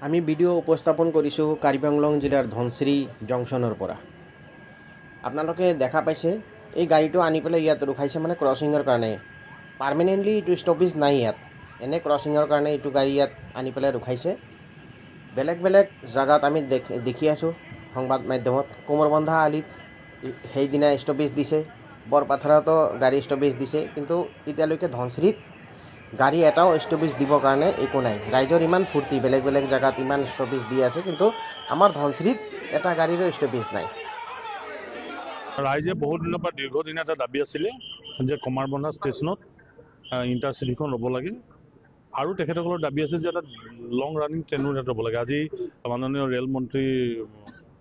আমি ভিডিও উপস্থাপন কৰিছোঁ কাৰ্বি আংলং জিলাৰ ধনশ্ৰী জংচনৰ পৰা। আপোনালোকে দেখা পাইছে এই গাড়ীটো আনি পেলাই ইয়াত ৰখাইছে মানে ক্ৰছিঙৰ কাৰণে। পাৰ্মানেণ্টলি এইটো ষ্টপেজ নাই ইয়াত, এনে ক্ৰছিঙৰ কাৰণে এইটো গাড়ী ইয়াত আনি পেলাই ৰখাইছে। বেলেগ বেলেগ জেগাত আমি দেখি আছোঁ সংবাদ মাধ্যমত, কোমৰবন্ধা আলিত সেইদিনা ষ্টপেজ দিছে, বৰপাথাৰতো গাড়ী ষ্টপেজ দিছে, কিন্তু এতিয়ালৈকে ধনশ্ৰীত গাড়ী এটাও ষ্টপেজ দিবৰ কাৰণে একো নাই। ৰাইজৰ ইমান ফূৰ্তি, বেলেগ বেলেগ জেগাত ইমান ষ্টপেজ দি আছে, কিন্তু আমাৰ ধনশ্ৰীত এটা গাড়ীৰো ষ্টপেজ নাই। ৰাইজে বহুত দিনৰ পৰা দীৰ্ঘদিন এটা দাবী আছিলে যে কমাৰবন্ধা ষ্টেচনত ইণ্টাৰচিটিখন ৰ'ব লাগে, আৰু তেখেতসকলৰ দাবী আছে যে এটা লং ৰানিং ট্ৰেইনো ইয়াত ৰ'ব লাগে। আজি মাননীয় ৰেল মন্ত্ৰী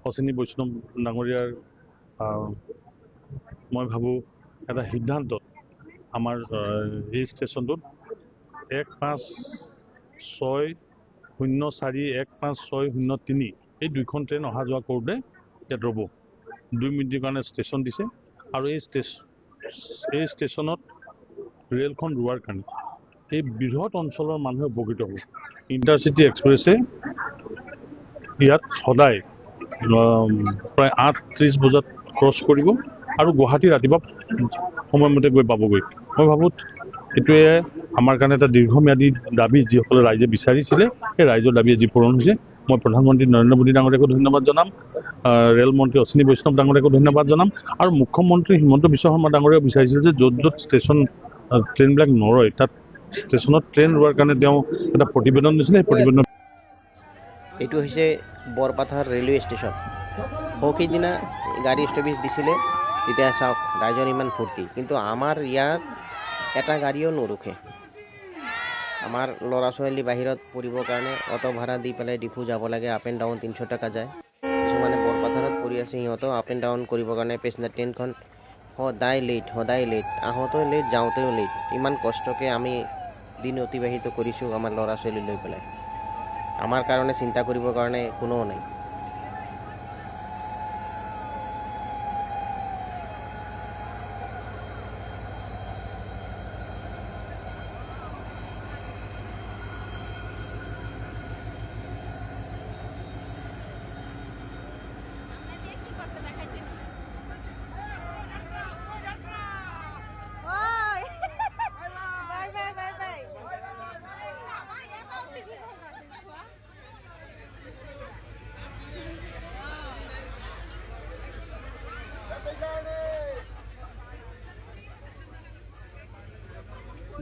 অশ্বিনী বৈষ্ণৱ ডাঙৰীয়াৰ মই ভাবোঁ এটা সিদ্ধান্তত আমাৰ এই ষ্টেচনটোত 1560415603 এই দুইখন ট্ৰেইন অহা যোৱা কৰোঁতে ইয়াত ৰ'ব। 2 মিনিটৰ কাৰণে ষ্টেচন দিছে, আৰু এই ষ্টেচনত ৰেলখন ৰোৱাৰ কাৰণে এই বৃহৎ অঞ্চলৰ মানুহে উপকৃত হ'ব। ইণ্টাৰচিটি এক্সপ্ৰেছে ইয়াত সদায় প্ৰায় 8:30 বজাত ক্ৰছ কৰিব আৰু গুৱাহাটী ৰাতিপুৱা সময়মতে গৈ পাবগৈ। মই ভাবোঁ এইটোৱে আমাৰ কাৰণে এটা দীৰ্ঘম্যাদী দাবী, যিসকলে ৰাইজে বিচাৰিছিলে সেই ৰাইজৰ দাবী আজি পূৰণ হৈছে। মই প্ৰধানমন্ত্ৰী নৰেন্দ্ৰ মোদী ডাঙৰীয়াকো ধন্যবাদ জনাম, ৰেল মন্ত্ৰী অশ্বিনী বৈষ্ণৱ ডাঙৰীয়াকো ধন্যবাদ জনাম, আৰু মুখ্যমন্ত্ৰী হিমন্ত বিশ্ব শৰ্মা ডাঙৰীয়াও বিচাৰিছিল যে য'ত য'ত ষ্টেচন ট্ৰেইনবিলাক নৰয় তাত ষ্টেচনত ট্ৰেইন ৰোৱাৰ কাৰণে তেওঁ এটা প্ৰতিবেদন দিছিলে। সেই প্ৰতিবেদন এইটো হৈছে বৰপাথাৰ ৰেলৱে ষ্টেচন। সেইদিনা গাড়ী ষ্টপেজ দিছিলে, তেতিয়া চাওক ৰাইজৰ ইমান ফূৰ্তি, কিন্তু আমাৰ ইয়াত এটা গাড়ীও নৰখে। আমাৰ ল'ৰা ছোৱালী বাহিৰত পঢ়িবৰ কাৰণে অটো ভাড়া দি পেলাই ডিফু যাব লাগে, আপ এণ্ড ডাউন 300 টকা যায়। কিছুমানে বৰপাথাৰত পৰি আছে, সিহঁতেও আপ এণ্ড ডাউন কৰিবৰ কাৰণে পেচেঞ্জাৰ ট্ৰেইনখন সদায় লেট, আহোঁতেও লেট, যাওঁতেও লেট। ইমান কষ্টকৈ আমি দিন অতিবাহিত কৰিছোঁ আমাৰ ল'ৰা ছোৱালী লৈ পেলাই। আমাৰ কাৰণে চিন্তা কৰিবৰ কাৰণে কোনো নাই।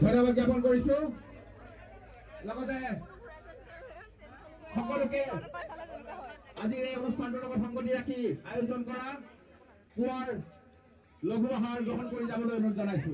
ধন্যবাদ জ্ঞাপন কৰিছো। লগতে সকলোকে আজিৰ এই অনুষ্ঠানটোৰ লগত সংগতি ৰাখি আয়োজন কৰা পুৱাৰ লঘু আহাৰ গ্ৰহণ কৰি যাবলৈ অনুৰোধ জনাইছো।